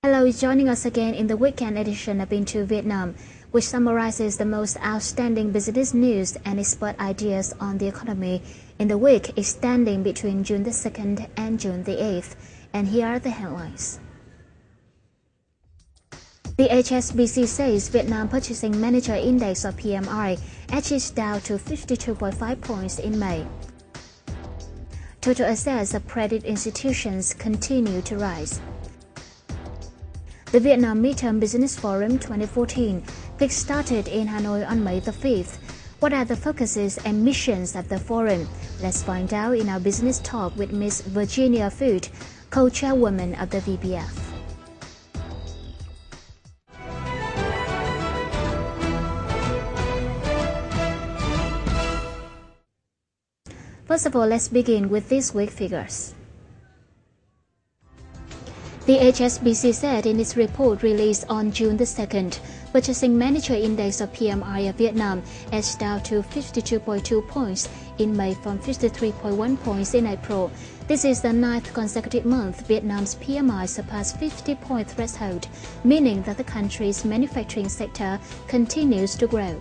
Hello, joining us again in the weekend edition of Into Vietnam, which summarizes the most outstanding business news and expert ideas on the economy in the week extending between June the 2nd and June the 8th. And here are the headlines. The HSBC says Vietnam Purchasing Manager Index or PMI edges down to 52.5 points in May. Total assets of credit institutions continue to rise. The Vietnam Midterm Business Forum 2014 kick-started in Hanoi on May the 5th. What are the focuses and missions of the forum? Let's find out in our business talk with Ms. Virginia Foot, co-chairwoman of the VPF. First of all, let's begin with this week's figures. The HSBC said in its report released on June the 2nd, Purchasing Manager Index or PMI of Vietnam edged down to 52.2 points in May from 53.1 points in April. This is the 9th consecutive month Vietnam's PMI surpassed 50-point threshold, meaning that the country's manufacturing sector continues to grow.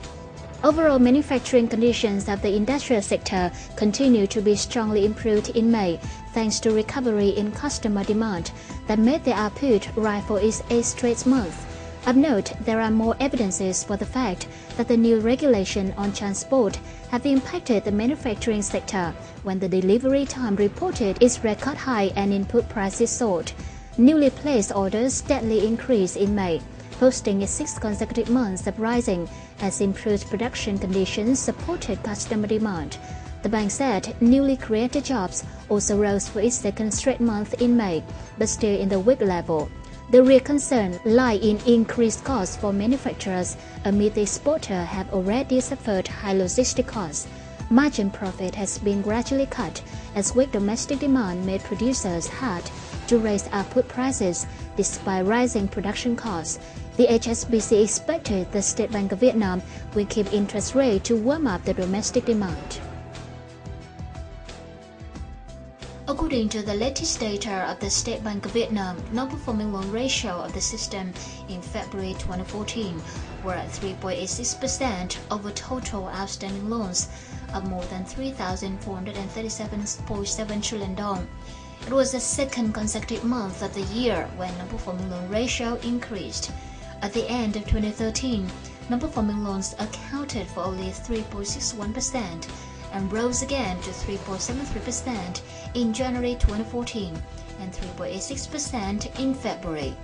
Overall manufacturing conditions of the industrial sector continue to be strongly improved in May, thanks to recovery in customer demand that made the output rise for its 8th straight month. Of note, there are more evidences for the fact that the new regulation on transport have impacted the manufacturing sector when the delivery time reported its record high and input prices soared. Newly placed orders steadily increased in May, posting its 6th consecutive month of rising as improved production conditions supported customer demand. The bank said newly created jobs also rose for its 2nd straight month in May, but still in the weak level. The real concern lies in increased costs for manufacturers amid the exporters have already suffered high logistic costs. Margin profit has been gradually cut as weak domestic demand made producers hard to raise output prices despite rising production costs. The HSBC expected the State Bank of Vietnam will keep interest rate to warm up the domestic demand. According to the latest data of the State Bank of Vietnam, non-performing loan ratio of the system in February 2014 were at 3.86% over total outstanding loans of more than 3,437.7 trillion dong. It was the 2nd consecutive month of the year when non-performing loan ratio increased. At the end of 2013, non-performing loans accounted for only 3.61% and rose again to 3.73% in January 2014 and 3.86% in February.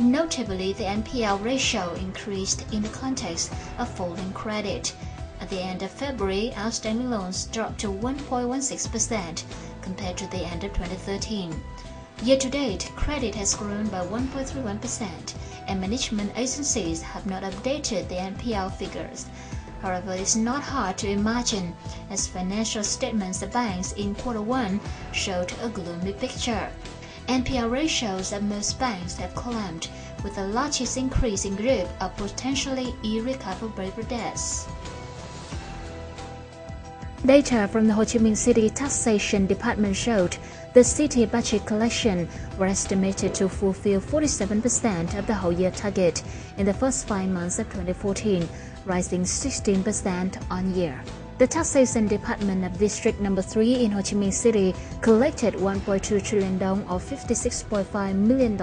Notably, the NPL ratio increased in the context of falling credit. At the end of February, outstanding loans dropped to 1.16% compared to the end of 2013. Year-to-date, credit has grown by 1.31%, and management agencies have not updated the NPL figures. However, it's not hard to imagine, as financial statements of banks in Q1 showed a gloomy picture. NPL ratios of most banks have climbed, with the largest increase in group of potentially irrecoverable debts. Data from the Ho Chi Minh City Taxation Department showed the city budget collection were estimated to fulfill 47% of the whole year target in the first 5 months of 2014, rising 16% on year. The Taxation Department of District No. 3 in Ho Chi Minh City collected 1.2 trillion dong or $56.5 million,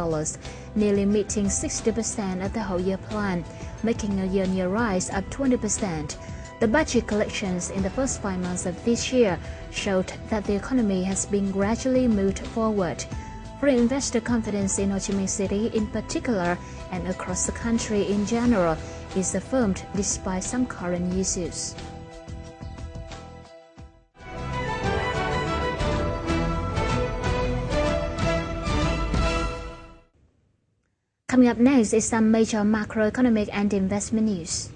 nearly meeting 60% of the whole year plan, making a year-on-year rise of 20%. The budget collections in the first 5 months of this year showed that the economy has been gradually moved forward. Foreign investor confidence in Ho Chi Minh City in particular and across the country in general is affirmed despite some current issues. Coming up next is some major macroeconomic and investment news.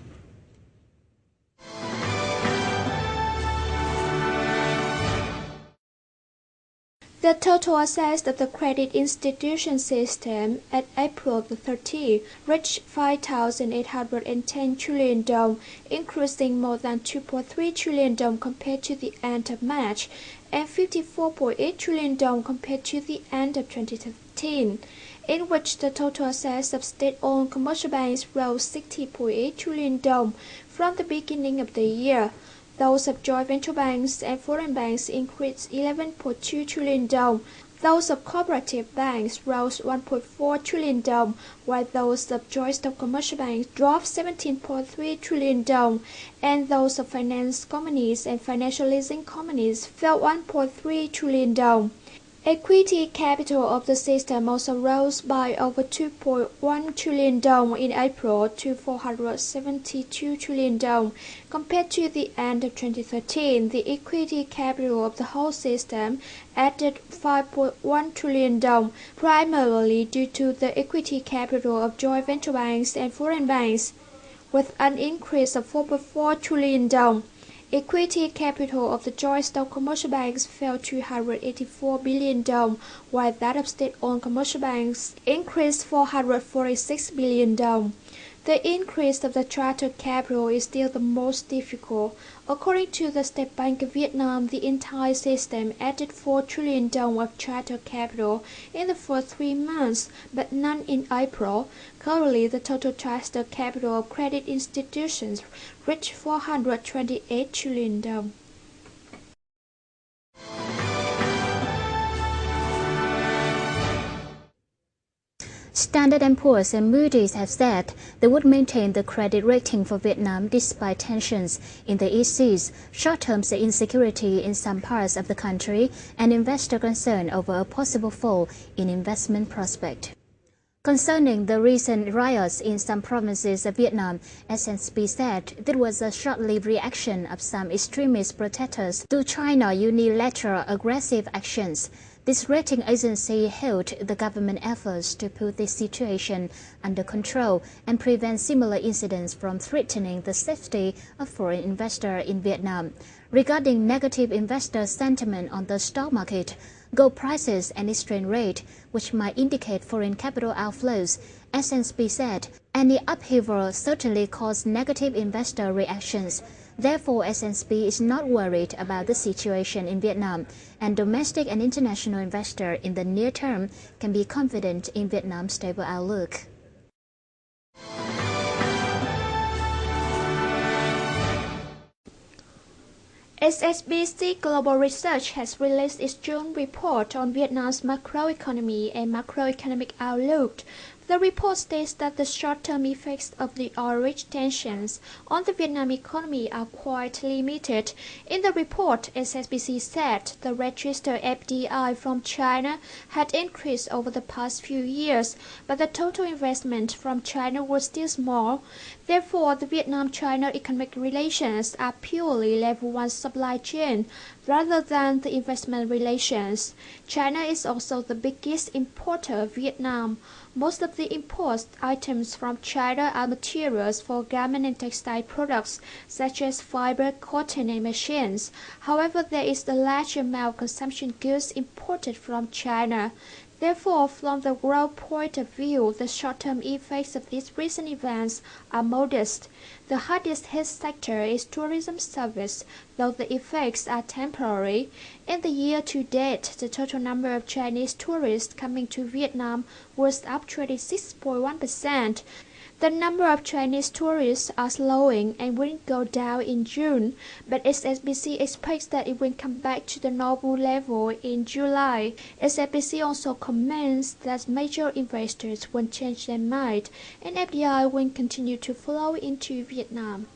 The total assets of the credit institution system at April 30 reached 5,810 trillion dong, increasing more than 2.3 trillion dong compared to the end of March and 54.8 trillion dong compared to the end of 2015. in which the total assets of state-owned commercial banks rose 60.8 trillion dong from the beginning of the year. Those of joint venture banks and foreign banks increased 11.2 trillion dong. Those of cooperative banks rose 1.4 trillion dong, while those of joint stock commercial banks dropped 17.3 trillion dong, and those of finance companies and financial leasing companies fell 1.3 trillion dong. Equity capital of the system also rose by over 2.1 trillion dong in April to 472 trillion dong. Compared to the end of 2013, the equity capital of the whole system added 5.1 trillion dong, primarily due to the equity capital of joint venture banks and foreign banks, with an increase of 4.4 trillion dong. Equity capital of the joint stock commercial banks fell to 284 billion dong, while that of state-owned commercial banks increased 446 billion dong. The increase of the chartered capital is still the most difficult. According to the State Bank of Vietnam, the entire system added 4 trillion dong of chartered capital in the first 3 months, but none in April. Currently, the total chartered capital of credit institutions reached 428 trillion dong. Standard & Poor's and Moody's have said they would maintain the credit rating for Vietnam despite tensions in the East Seas, short-term insecurity in some parts of the country, and investor concern over a possible fall in investment prospect. Concerning the recent riots in some provinces of Vietnam, S&P said there was a short-lived reaction of some extremist protesters to China's unilateral aggressive actions. This rating agency hailed the government efforts to put this situation under control and prevent similar incidents from threatening the safety of foreign investors in Vietnam. Regarding negative investor sentiment on the stock market, gold prices and exchange rate, which might indicate foreign capital outflows, S&P said any upheaval certainly caused negative investor reactions. Therefore, S&P is not worried about the situation in Vietnam, and domestic and international investors in the near term can be confident in Vietnam's stable outlook. HSBC Global Research has released its June report on Vietnam's macroeconomy and macroeconomic outlook. The report states that the short-term effects of the oil-rich tensions on the Vietnam economy are quite limited. In the report, HSBC said the registered FDI from China had increased over the past few years, but the total investment from China was still small. Therefore, the Vietnam-China economic relations are purely level 1 supply chain rather than the investment relations. China is also the biggest importer of Vietnam. Most of the import items from China are materials for garment and textile products, such as fiber, cotton, and machines. However, there is a large amount of consumption goods imported from China. Therefore, from the growth point of view, the short-term effects of these recent events are modest. The hardest hit sector is tourism service, though the effects are temporary. In the year to date, the total number of Chinese tourists coming to Vietnam was up 26.1%. The number of Chinese tourists are slowing and will go down in June, but HSBC expects that it will come back to the normal level in July. HSBC also comments that major investors won't change their mind, and FDI will continue to flow into Vietnam.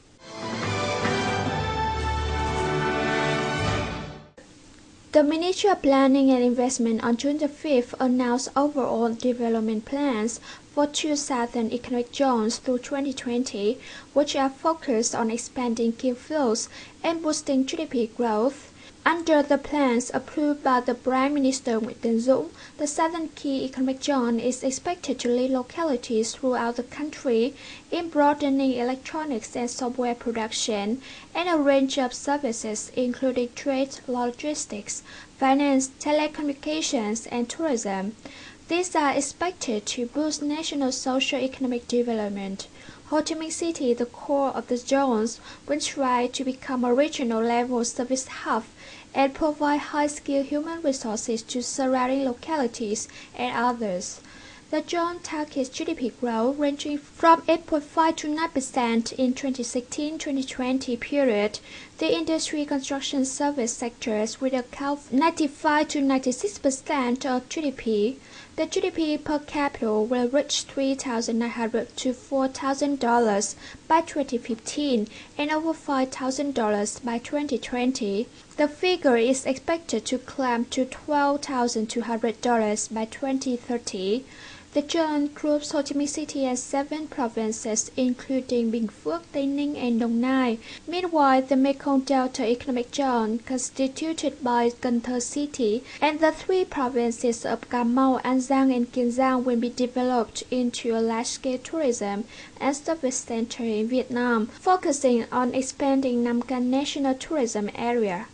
The Ministry of Planning and Investment on June 5th announced overall development plans for 2 southern economic zones through 2020, which are focused on expanding key fields and boosting GDP growth. Under the plans approved by the Prime Minister Nguyễn Tấn Dũng, the southern key economic zone is expected to lead localities throughout the country in broadening electronics and software production and a range of services including trade, logistics, finance, telecommunications, and tourism. These are expected to boost national socio-economic development. Ho Chi Minh City, the core of the zones, will try to become a regional-level service hub and provide high-skilled human resources to surrounding localities and others. The joint targets GDP growth ranging from 8.5 to 9% in 2016-2020 period. The industry construction service sectors will account for 95 to 96% of GDP. The GDP per capita will reach $3,900 to $4,000 by 2015 and over $5,000 by 2020. The figure is expected to climb to $12,200 by 2030. The joint groups Ho Chi Minh City and 7 provinces, including Bình Phước, Tây Ninh, and Đồng Nai. Meanwhile, the Mekong Delta Economic Zone, constituted by Cần Thơ City, and the 3 provinces of Cà Mau, An Giang, and Kiên Giang will be developed into a large-scale tourism and service center in Vietnam, focusing on expanding Nam Can National Tourism Area.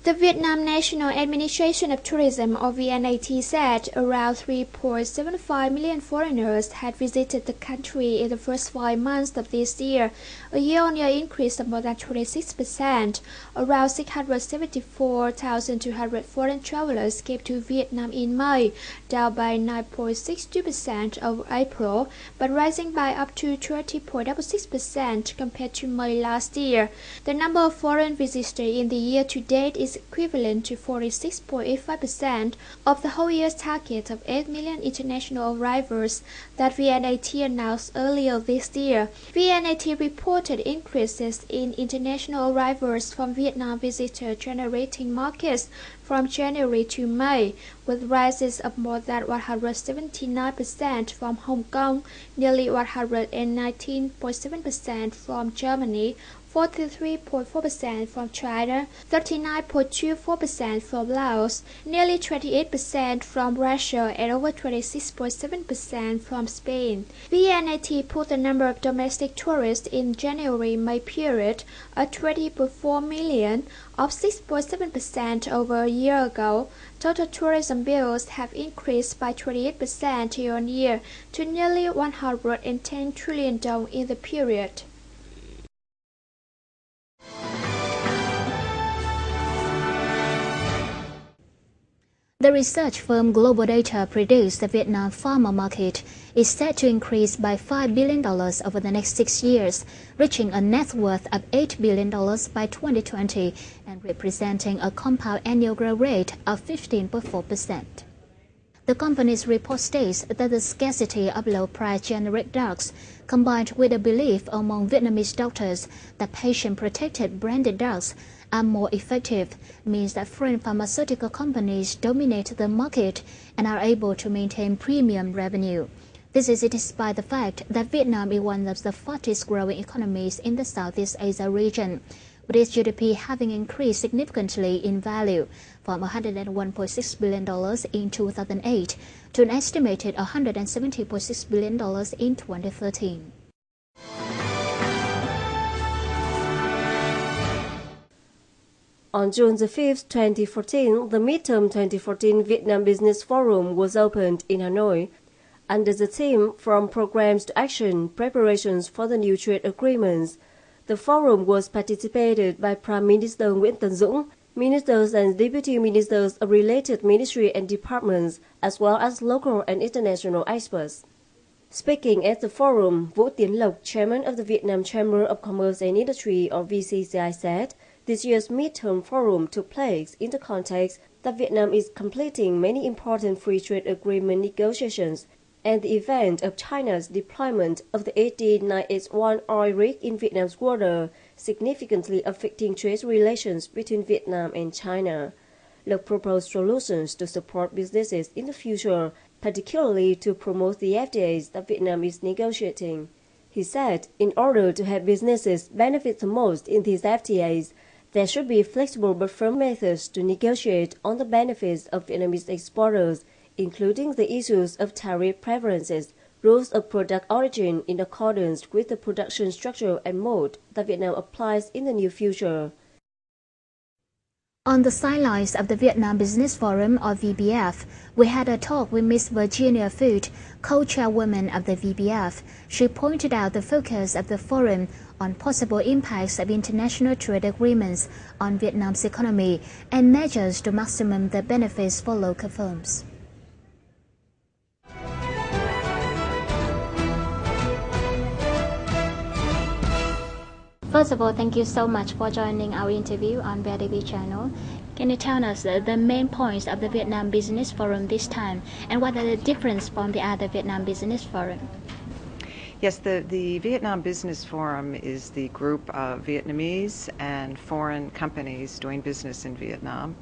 The Vietnam National Administration of Tourism, or VNAT, said around 3.75 million foreigners had visited the country in the first 5 months of this year, a year-on-year increase of more than 26%. Around 674,200 foreign travelers came to Vietnam in May, down by 9.62% over April, but rising by up to 20.6% compared to May last year. The number of foreign visitors in the year to date is equivalent to 46.85% of the whole year's target of 8 million international arrivals that VNAT announced earlier this year. VNAT reported increases in international arrivals from Vietnam visitor-generating markets from January to May, with rises of more than 179% from Hong Kong, nearly 119.7% from Germany, 43.4% from China, 39.24% from Laos, nearly 28% from Russia, and over 26.7% from Spain. VNAT put the number of domestic tourists in January-May period at 20.4 million, up 6.7% over a year ago. Total tourism bills have increased by 28% year-on-year to nearly 110 trillion dong in the period. The research firm Global Data predicts the Vietnam pharma market is set to increase by $5 billion over the next 6 years, reaching a net worth of $8 billion by 2020 and representing a compound annual growth rate of 15.4%. The company's report states that the scarcity of low-price generic drugs, combined with a belief among Vietnamese doctors that patient-protected branded drugs are more effective, means that foreign pharmaceutical companies dominate the market and are able to maintain premium revenue. This is despite the fact that Vietnam is one of the fastest-growing economies in the Southeast Asia region, with its GDP having increased significantly in value from $101.6 billion in 2008 to an estimated $170.6 billion in 2013. On June 5, 2014, the midterm 2014 Vietnam Business Forum was opened in Hanoi. Under the theme From Programs to Action, Preparations for the New Trade Agreements, the forum was participated by Prime Minister Nguyễn Tấn Dũng, ministers and deputy ministers of related ministries and departments, as well as local and international experts. Speaking at the forum, Vũ Tiến Lộc, chairman of the Vietnam Chamber of Commerce and Industry, or VCCI, said, this year's midterm forum took place in the context that Vietnam is completing many important free trade agreement negotiations and the event of China's deployment of the AD-981 oil rig in Vietnam's water, significantly affecting trade relations between Vietnam and China. Lộc proposed solutions to support businesses in the future, particularly to promote the FTAs that Vietnam is negotiating. He said, in order to have businesses benefit the most in these FTAs, there should be flexible but firm methods to negotiate on the benefits of Vietnamese exporters, including the issues of tariff preferences, rules of product origin in accordance with the production structure and mode that Vietnam applies in the near future. On the sidelines of the Vietnam Business Forum, or VBF, we had a talk with Ms. Virginia Foot, co-chairwoman of the VBF. She pointed out the focus of the forum on possible impacts of international trade agreements on Vietnam's economy and measures to maximum the benefits for local firms. First of all, thank you so much for joining our interview on VITV channel. Can you tell us the main points of the Vietnam Business Forum this time, and what are the differences from the other Vietnam Business Forum? Yes, the Vietnam Business Forum is the group of Vietnamese and foreign companies doing business in Vietnam.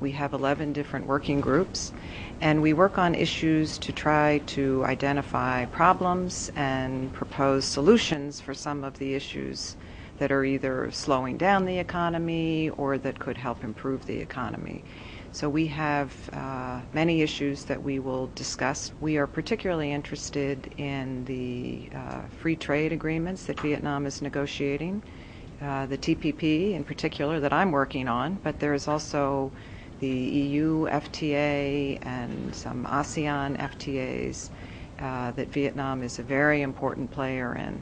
We have 11 different working groups, and we work on issues to try to identify problems and propose solutions for some of the issues that are either slowing down the economy or that could help improve the economy. So we have many issues that we will discuss. We are particularly interested in the free trade agreements that Vietnam is negotiating, the TPP in particular that I'm working on, but there is also the EU FTA and some ASEAN FTAs that Vietnam is a very important player in.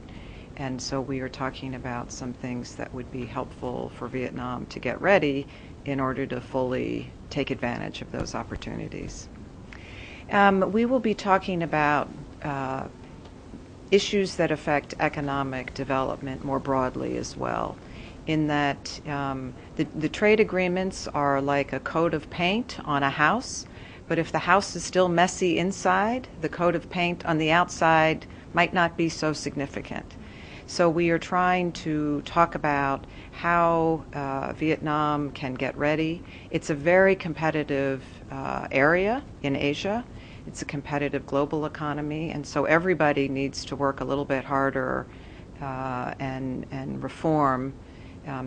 And so we are talking about some things that would be helpful for Vietnam to get ready in order to fully take advantage of those opportunities. We will be talking about issues that affect economic development more broadly as well, in that the trade agreements are like a coat of paint on a house, but if the house is still messy inside, the coat of paint on the outside might not be so significant. So we are trying to talk about how Vietnam can get ready. It's a very competitive area in Asia. It's a competitive global economy, and so everybody needs to work a little bit harder and reform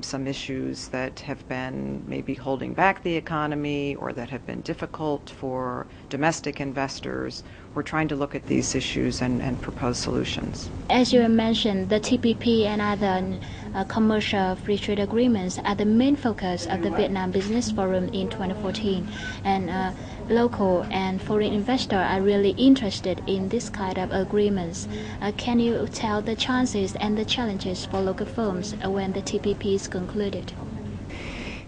some issues that have been maybe holding back the economy or that have been difficult for domestic investors. We're trying to look at these issues and propose solutions. As you mentioned, the TPP and other commercial free trade agreements are the main focus of the Vietnam Business Forum in 2014. And local and foreign investors are really interested in this kind of agreements. Can you tell the chances and the challenges for local firms when the TPP is concluded?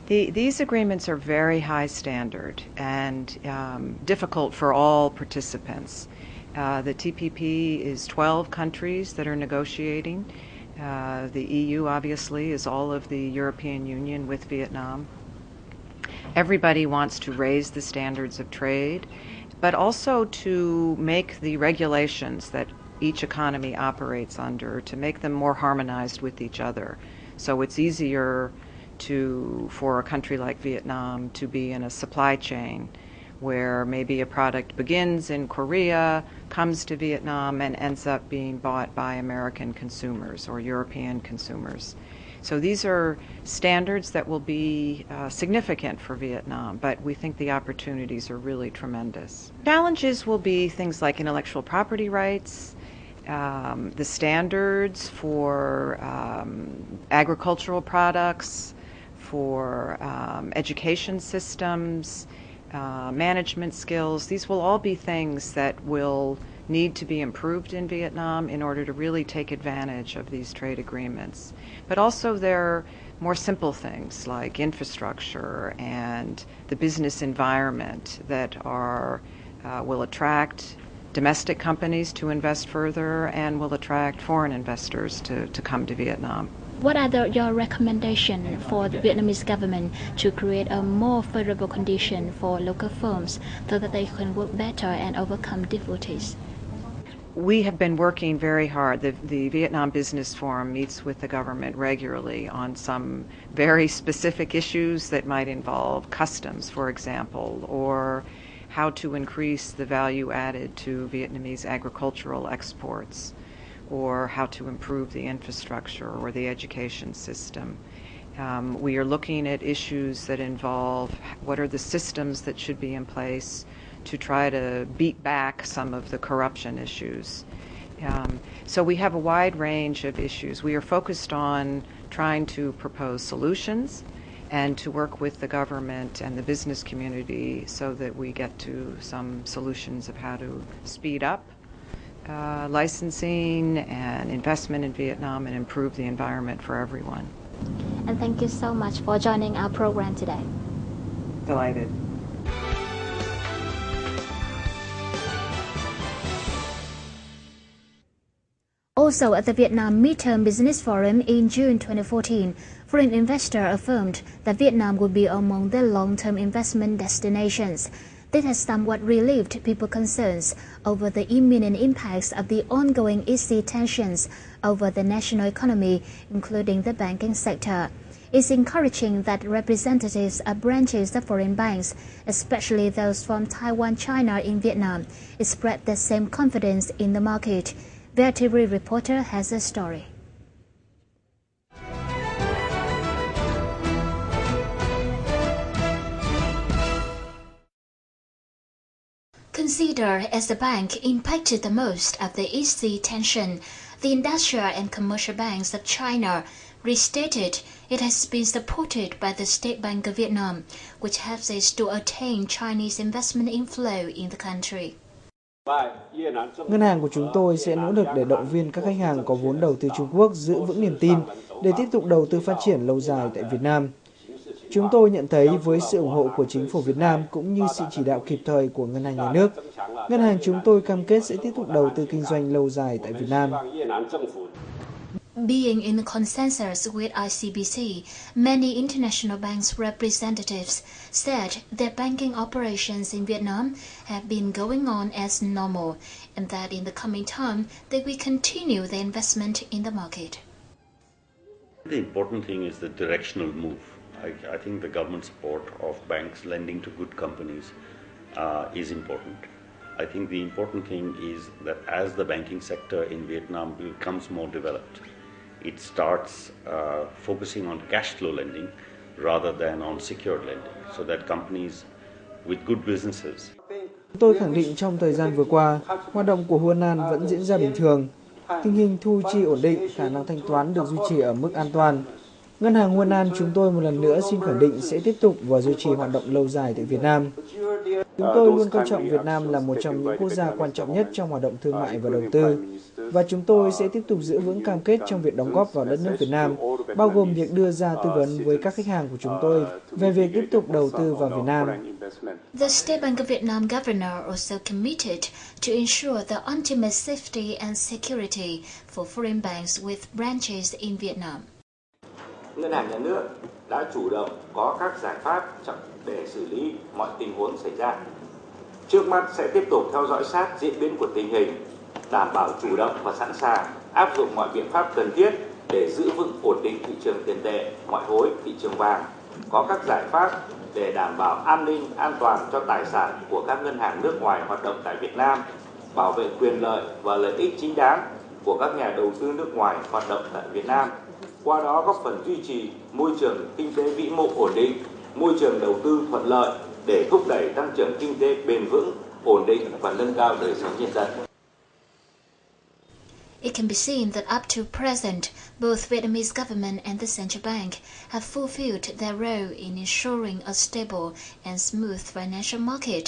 These agreements are very high standard and difficult for all participants. The TPP is 12 countries that are negotiating. The EU, obviously, is all of the European Union with Vietnam. Everybody wants to raise the standards of trade, but also to make the regulations that each economy operates under, to make them more harmonized with each other. So it's easier for a country like Vietnam to be in a supply chain where maybe a product begins in Korea, comes to Vietnam, and ends up being bought by American consumers or European consumers. So these are standards that will be significant for Vietnam, but we think the opportunities are really tremendous. Challenges will be things like intellectual property rights, the standards for agricultural products, for education systems, management skills. These will all be things that will need to be improved in Vietnam in order to really take advantage of these trade agreements. But also there are more simple things like infrastructure and the business environment that will attract domestic companies to invest further and will attract foreign investors to come to Vietnam. What are your recommendations for the Vietnamese government to create a more favorable condition for local firms so that they can work better and overcome difficulties? We have been working very hard. The Vietnam Business Forum meets with the government regularly on some very specific issues that might involve customs, for example, or how to increase the value added to Vietnamese agricultural exports, or how to improve the infrastructure or the education system. We are looking at issues that involve what are the systems that should be in place to try to beat back some of the corruption issues. So we have a wide range of issues. We are focused on trying to propose solutions and to work with the government and the business community so that we get to some solutions of how to speed up licensing and investment in Vietnam and improve the environment for everyone. And thank you so much for joining our program today. Delighted. Also at the Vietnam Midterm Business Forum in June 2014, foreign investors affirmed that Vietnam would be among their long-term investment destinations. This has somewhat relieved people's concerns over the imminent impacts of the ongoing EC tensions over the national economy, including the banking sector. It's encouraging that representatives of branches of foreign banks, especially those from Taiwan, China in Vietnam, expressed the same confidence in the market. VITV reporter has a story. Considered as the bank impacted the most of the EC tension, the Industrial and Commercial Banks of China restated it has been supported by the State Bank of Vietnam, which helps it to attain Chinese investment inflow in the country. Ngân hàng của chúng tôi sẽ nỗ lực để động viên các khách hàng có vốn đầu tư Trung Quốc giữ vững niềm tin để tiếp tục đầu tư phát triển lâu dài tại Việt Nam. Chúng tôi nhận thấy với sự ủng hộ của chính phủ Việt Nam cũng như sự chỉ đạo kịp thời của Ngân hàng Nhà nước, ngân hàng chúng tôi cam kết sẽ tiếp tục đầu tư kinh doanh lâu dài tại Việt Nam. Being in consensus with ICBC, many international banks representatives said their banking operations in Vietnam have been going on as normal, and that in the coming time they will continue their investment in the market. The important thing is the directional move. I think the government support of banks lending to good companies is important. I think the important thing is that as the banking sector in Vietnam becomes more developed, it starts focusing on cash flow lending rather than on secured lending, so that companies with good businesses. Tôi khẳng định trong thời gian vừa qua, hoạt động của Huân An vẫn diễn ra bình thường. Tình hình thu chi ổn định, khả năng thanh toán được duy trì ở mức an toàn. Ngân hàng Huân An chúng tôi một lần nữa xin khẳng định sẽ tiếp tục và duy trì hoạt động lâu dài tại Việt Nam. Chúng tôi luôn coi trọng Việt Nam là một trong những quốc gia quan trọng nhất trong hoạt động thương mại và đầu tư. Và chúng tôi sẽ tiếp tục giữ vững cam kết trong việc đóng góp vào đất nước Việt Nam, bao gồm việc đưa ra tư vấn với các khách hàng của chúng tôi về việc tiếp tục đầu tư vào Việt Nam. The State Bank of Vietnam governor also committed to ensure the ultimate safety and security for foreign banks with branches in Vietnam. Ngân hàng Nhà nước đã chủ động có các giải pháp để xử lý mọi tình huống xảy ra. Trước mắt sẽ tiếp tục theo dõi sát diễn biến của tình hình, đảm bảo chủ động và sẵn sàng áp dụng mọi biện pháp cần thiết để giữ vững ổn định thị trường tiền tệ, ngoại hối, thị trường vàng, có các giải pháp để đảm bảo an ninh, an toàn cho tài sản của các ngân hàng nước ngoài hoạt động tại Việt Nam, bảo vệ quyền lợi và lợi ích chính đáng của các nhà đầu tư nước ngoài hoạt động tại Việt Nam. Qua đó góp phần duy trì môi trường kinh tế vĩ mô ổn định, môi trường đầu tư thuận lợi để thúc đẩy tăng trưởng kinh tế bền vững, ổn định và nâng cao đời sống nhân dân. It can be seen that up to present, both Vietnamese government and the central bank have fulfilled their role in ensuring a stable and smooth financial market.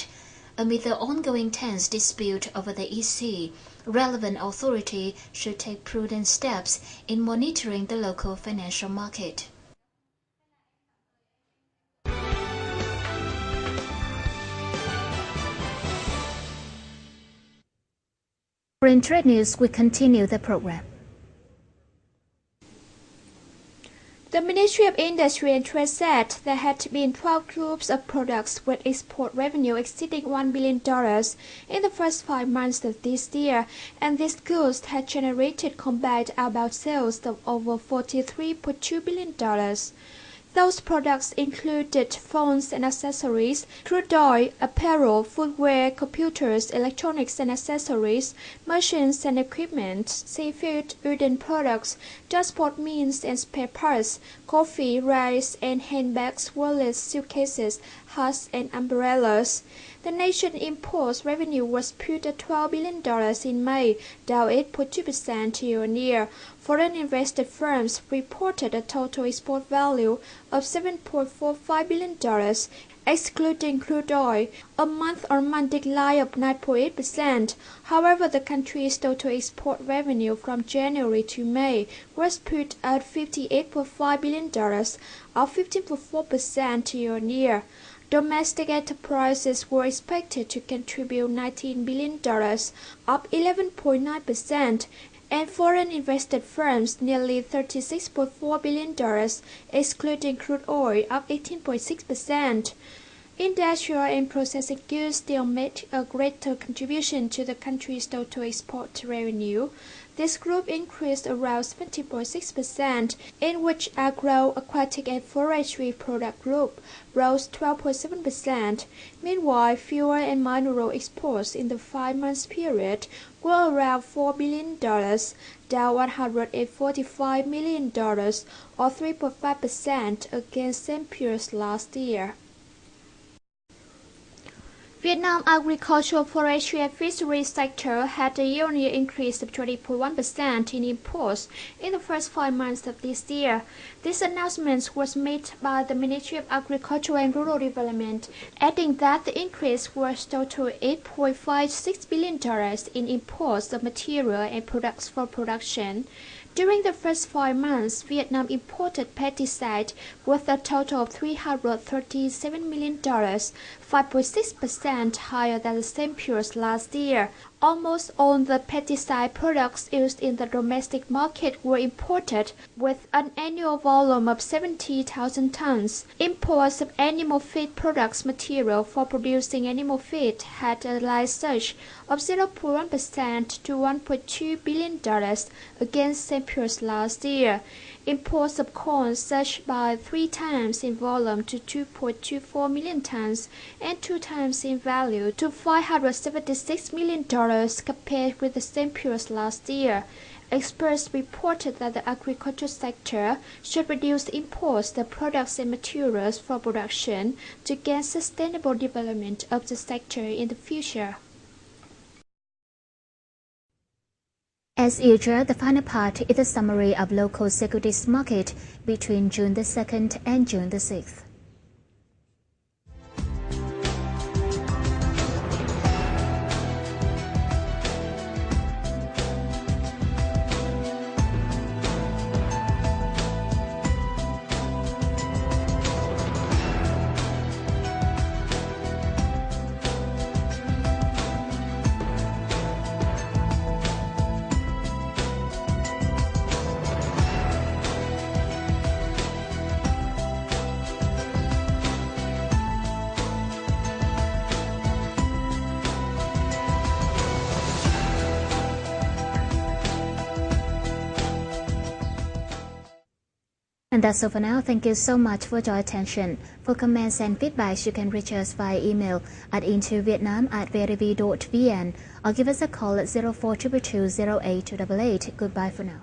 Amid the ongoing tense dispute over the EC, relevant authority should take prudent steps in monitoring the local financial market. Foreign trade news will continue the program. The Ministry of Industry and Trade said there had been 12 groups of products with export revenue exceeding $1 billion in the first 5 months of this year, and these goods had generated combined outbound sales of over $43.2 billion. Those products included phones and accessories, crude oil, apparel, footwear, computers, electronics and accessories, machines and equipment, seafood, wooden products, transport means and spare parts, coffee, rice and handbags, wallets, suitcases, hats and umbrellas. The nation's import revenue was put at $12 billion in May, down 8.2% year-on-year. Foreign invested firms reported a total export value of $7.45 billion, excluding crude oil, a month-on-month decline of 9.8%. However, the country's total export revenue from January to May was put at $58.5 billion, up 15.4% year-on-year. Domestic enterprises were expected to contribute $19 billion, up 11.9%, and foreign invested firms nearly $36.4 billion, excluding crude oil, up 18.6%. Industrial and processing goods still made a greater contribution to the country's total export revenue. This group increased around 70.6%, in which agro, aquatic and forestry product group rose 12.7%. Meanwhile, fuel and mineral exports in the 5-month period were around $4 billion, down $145 million, or 3.5% against same period last year. Vietnam agricultural, forestry and fisheries sector had a year-on-year increase of 20.1% in imports in the first 5 months of this year. This announcement was made by the Ministry of Agriculture and Rural Development, adding that the increase was total $8.56 billion in imports of material and products for production. During the first 5 months, Vietnam imported pesticide worth a total of $337 million, 5.6% higher than the same period last year. Almost all the pesticide products used in the domestic market were imported, with an annual volume of 70,000 tons. Imports of animal feed products material for producing animal feed had a slight surge of 0.1% to $1.2 billion against same period last year. Imports of corn surged by 3 times in volume to 2.24 million tons and 2 times in value to $576 million compared with the same period last year. Experts reported that the agriculture sector should reduce imports of products and materials for production to gain sustainable development of the sector in the future. As usual, the final part is a summary of local securities market between June the 2nd and June the 6th. And that's all for now. Thank you so much for your attention. For comments and feedbacks, you can reach us via email at intervietnam@vitv.vn or give us a call at 0422208288. Goodbye for now.